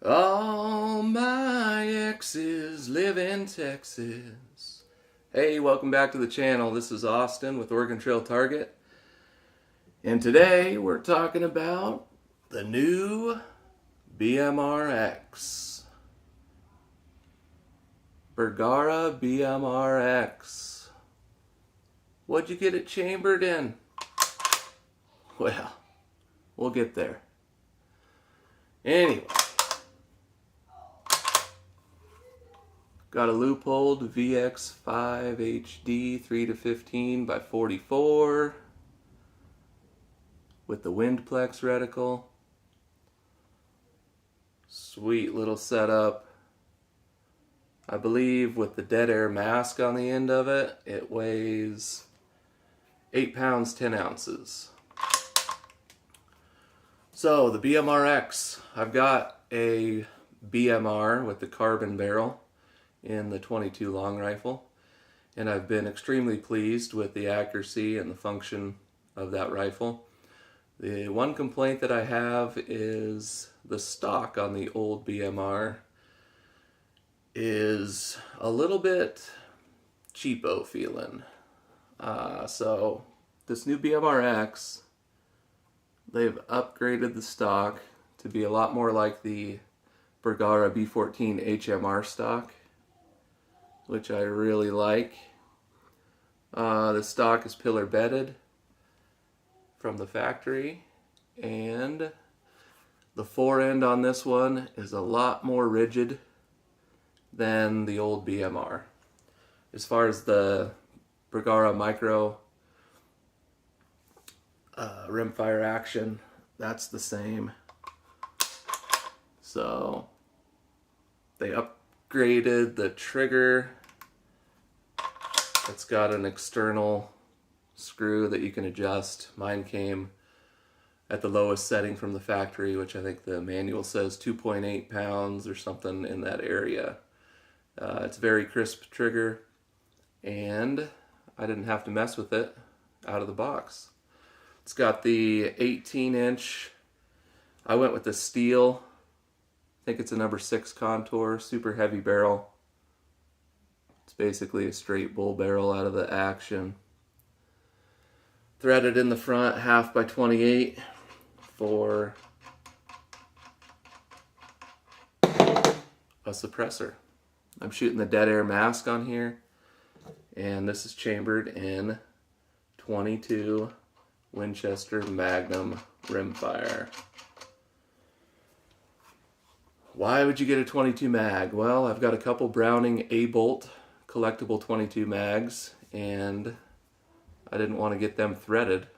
All my exes live in Texas. Hey, welcome back to the channel. This is Austin with Oregon Trail Target. And today we're talking about the new BMR-X. Bergara BMR-X. What'd you get it chambered in? Well, we'll get there. Anyway. Got a loopholed VX5 HD 3-15 by 44 with the Windplex reticle. Sweet little setup. I believe with the dead air mask on the end of it, it weighs 8 pounds 10 ounces. So the BMR-X, I've got a BMR with the carbon barrel in the 22 long rifle, and I've been extremely pleased with the accuracy and the function of that rifle. The one complaint that I have is the stock on the old BMR is a little bit cheapo feeling. So this new BMR-X, they've upgraded the stock to be a lot more like the Bergara B14 HMR stock, which I really like. The stock is pillar bedded from the factory, and the forend on this one is a lot more rigid than the old BMR. As far as the Bergara Micro rimfire action, that's the same. So they upgraded the trigger. It's got an external screw that you can adjust. Mine came at the lowest setting from the factory, which I think the manual says 2.8 pounds or something in that area. It's a very crisp trigger, and I didn't have to mess with it out of the box. It's got the 18-inch, I went with the steel, I think it's a number 6 contour, super heavy barrel. It's basically a straight bull barrel out of the action. Threaded in the front, 1/2 by 28 for a suppressor. I'm shooting the dead air mask on here, and this is chambered in 22 Winchester Magnum rimfire. Why would you get a 22 mag? Well, I've got a couple Browning A-bolt collectible 22 mags, and I didn't want to get them threaded,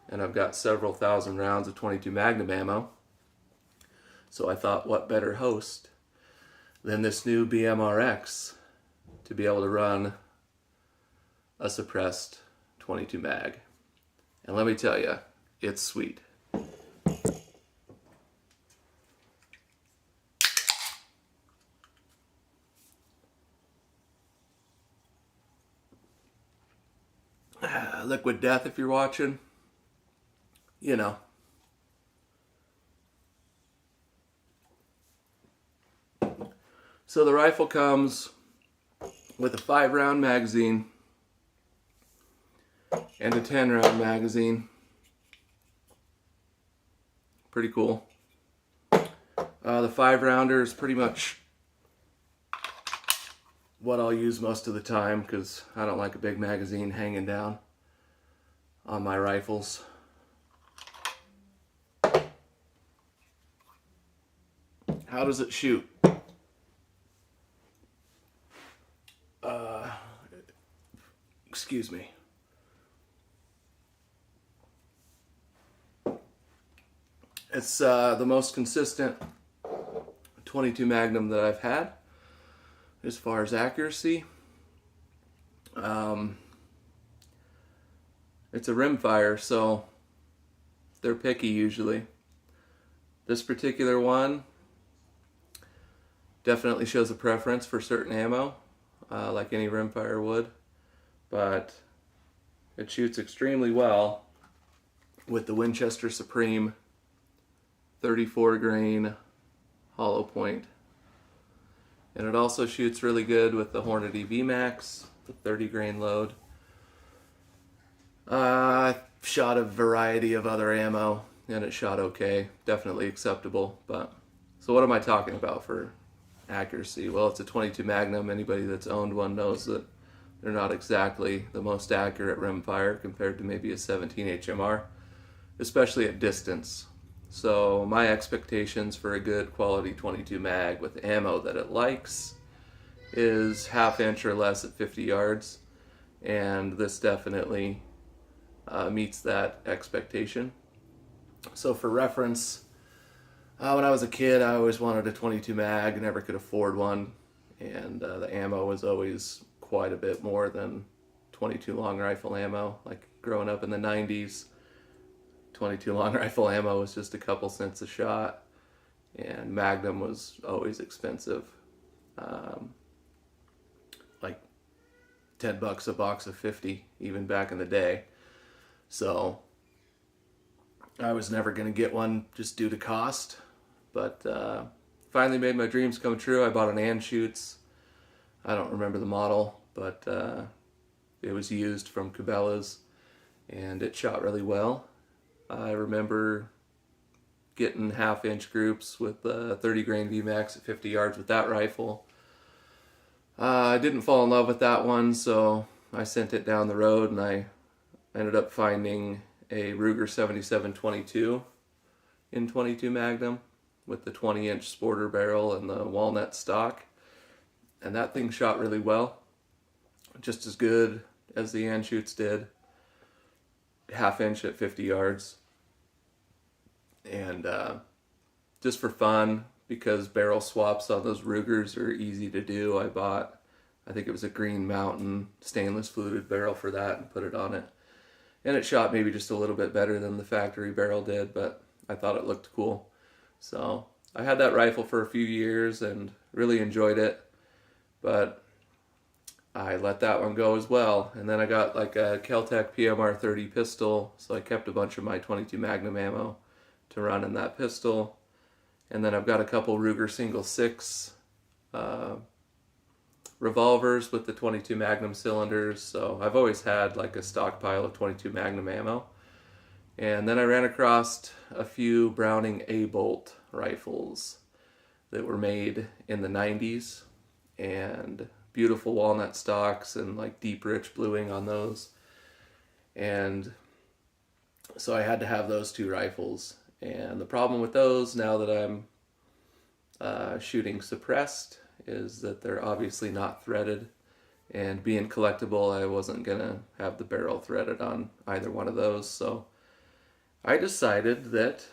and I've got several thousand rounds of 22 Magnum ammo, so I thought, what better host than this new BMR-X to be able to run a suppressed 22 mag. And let me tell you, it's sweet. Liquid Death, if you're watching, you know. So the rifle comes with a 5-round magazine and a 10-round magazine. Pretty cool. The 5-rounder is pretty much what I'll use most of the time because I don't like a big magazine hanging down on my rifles. How does it shoot? Excuse me. It's the most consistent 22 Magnum that I've had as far as accuracy. It's a rimfire, so they're picky usually. This particular one definitely shows a preference for certain ammo, like any rimfire would, but it shoots extremely well with the Winchester Supreme 34 grain hollow point. And it also shoots really good with the Hornady VMAX, the 30 grain load. I shot a variety of other ammo and it shot okay, definitely acceptable. But so what am I talking about for accuracy? Well, it's a 22 Magnum. Anybody that's owned one knows that they're not exactly the most accurate rimfire compared to maybe a 17 HMR, especially at distance. So my expectations for a good quality 22 mag with ammo that it likes is 1/2 inch or less at 50 yards, and this definitely meets that expectation. So for reference, when I was a kid, I always wanted a 22 mag, never could afford one, and the ammo was always quite a bit more than 22 long rifle ammo. Like growing up in the 90s, 22 long rifle ammo was just a couple cents a shot, and Magnum was always expensive, like $10 a box of 50, even back in the day. So I was never going to get one just due to cost, but finally made my dreams come true. I bought an Anschutz. I don't remember the model, but it was used from Cabela's, and it shot really well. I remember getting 1/2 inch groups with 30 grain VMAX at 50 yards with that rifle. I didn't fall in love with that one, so I sent it down the road, and I ended up finding a Ruger 77-22 in 22 Magnum with the 20-inch sporter barrel and the walnut stock. And that thing shot really well, just as good as the Anschutz did, 1/2 inch at 50 yards. And just for fun, because barrel swaps on those Rugers are easy to do, I bought, I think it was a Green Mountain stainless fluted barrel for that and put it on it. And it shot maybe just a little bit better than the factory barrel did, but I thought it looked cool. So I had that rifle for a few years and really enjoyed it, but I let that one go as well. And then I got like a Kel-Tec PMR-30 pistol, so I kept a bunch of my 22 Magnum ammo to run in that pistol. And then I've got a couple Ruger single 6 revolvers with the 22 Magnum cylinders, so I've always had like a stockpile of 22 Magnum ammo. And then I ran across a few Browning A-Bolt rifles that were made in the 90s, and beautiful walnut stocks and like deep rich bluing on those. And so I had to have those two rifles. And the problem with those, now that I'm shooting suppressed, is that they're obviously not threaded, and being collectible, I wasn't gonna have the barrel threaded on either one of those. So I decided that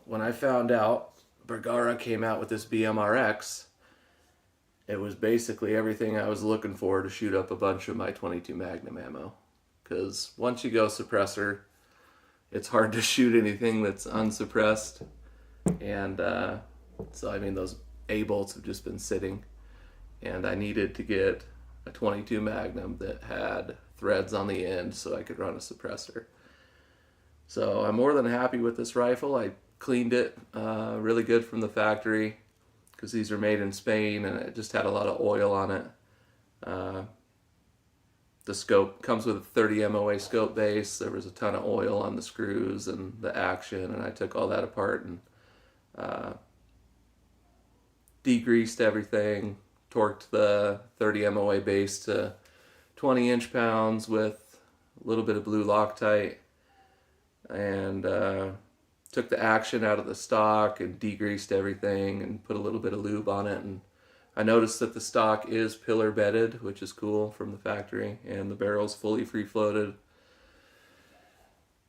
when I found out Bergara came out with this BMR-X, it was basically everything I was looking for to shoot up a bunch of my 22 Magnum ammo. Because once you go suppressor, it's hard to shoot anything that's unsuppressed. And so I mean, those A-bolts have just been sitting, and I needed to get a 22 Magnum that had threads on the end so I could run a suppressor. So I'm more than happy with this rifle. I cleaned it really good from the factory, because these are made in Spain, and it just had a lot of oil on it. The scope comes with a 30 MOA scope base. There was a ton of oil on the screws and the action, and I took all that apart and degreased everything, torqued the 30 MOA base to 20 inch-pounds with a little bit of blue Loctite, and took the action out of the stock and degreased everything and put a little bit of lube on it. And I noticed that the stock is pillar bedded, which is cool, from the factory, and the barrel's fully free floated.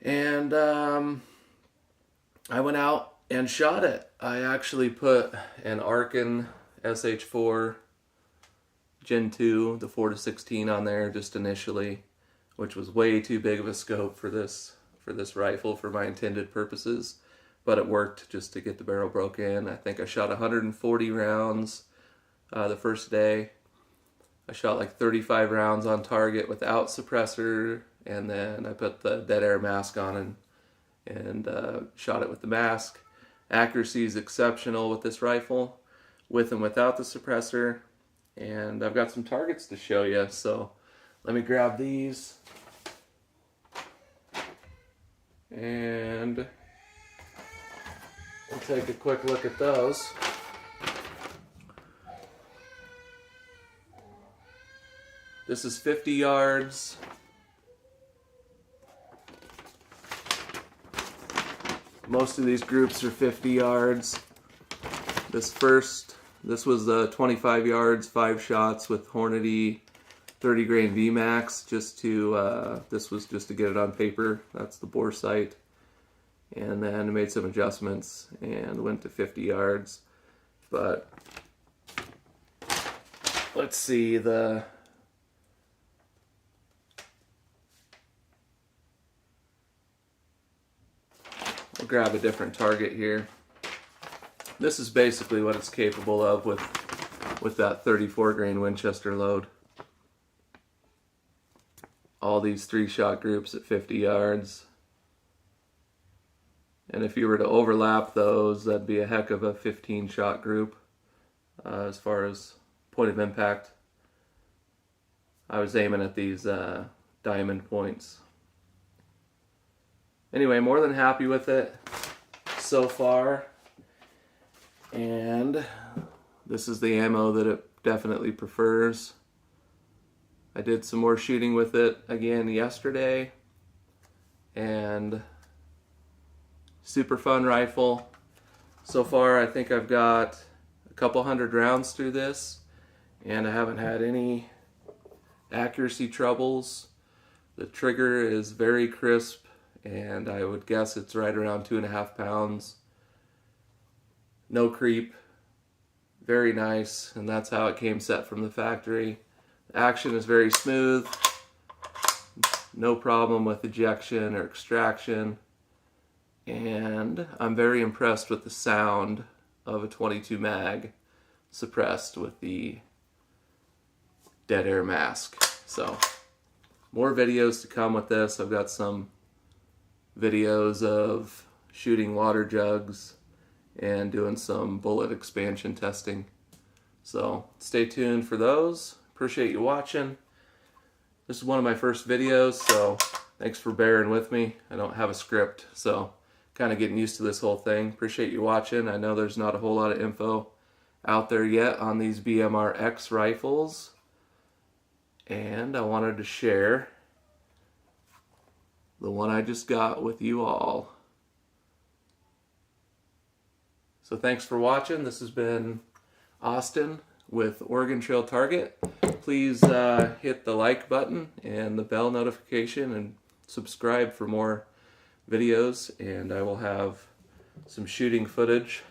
And I went out and shot it. I actually put an Arkin SH4 Gen 2, the 4-16 on there just initially, which was way too big of a scope for this rifle for my intended purposes, but it worked just to get the barrel broke in. I think I shot 140 rounds the first day. I shot like 35 rounds on target without suppressor, and then I put the dead air mask on and shot it with the mask. Accuracy is exceptional with this rifle, with and without the suppressor. And I've got some targets to show you, so let me grab these. And we'll take a quick look at those. This is 50 yards. Most of these groups are 50 yards. This was 25 yards, 5 shots with Hornady 30 grain VMAX. This was just to get it on paper. That's the bore sight. And then made some adjustments and went to 50 yards. But let's see, I'll grab a different target here. This is basically what it's capable of with that 34 grain Winchester load. All these 3-shot groups at 50 yards. And if you were to overlap those, that'd be a heck of a 15-shot group as far as point of impact. I was aiming at these diamond points. Anyway, more than happy with it so far. And this is the ammo that it definitely prefers. I did some more shooting with it again yesterday. And super fun rifle. So far, I think I've got a couple hundred rounds through this. And I haven't had any accuracy troubles. The trigger is very crisp. And I would guess it's right around 2.5 pounds. No creep. Very nice. And that's how it came set from the factory. The action is very smooth. No problem with ejection or extraction. And I'm very impressed with the sound of a 22 mag suppressed with the dead air mask. So, more videos to come with this. I've got some videos of shooting water jugs and doing some bullet expansion testing. So stay tuned for those. Appreciate you watching. This is one of my first videos, so thanks for bearing with me. I don't have a script, so kind of getting used to this whole thing. Appreciate you watching. I know there's not a whole lot of info out there yet on these BMR-X rifles, and I wanted to share the one I just got with you all. So thanks for watching. This has been Austin with Oregon Trail Target. Please hit the like button and the bell notification and subscribe for more videos, and I will have some shooting footage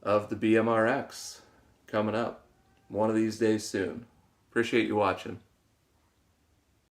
of the BMR-X coming up one of these days soon. Appreciate you watching.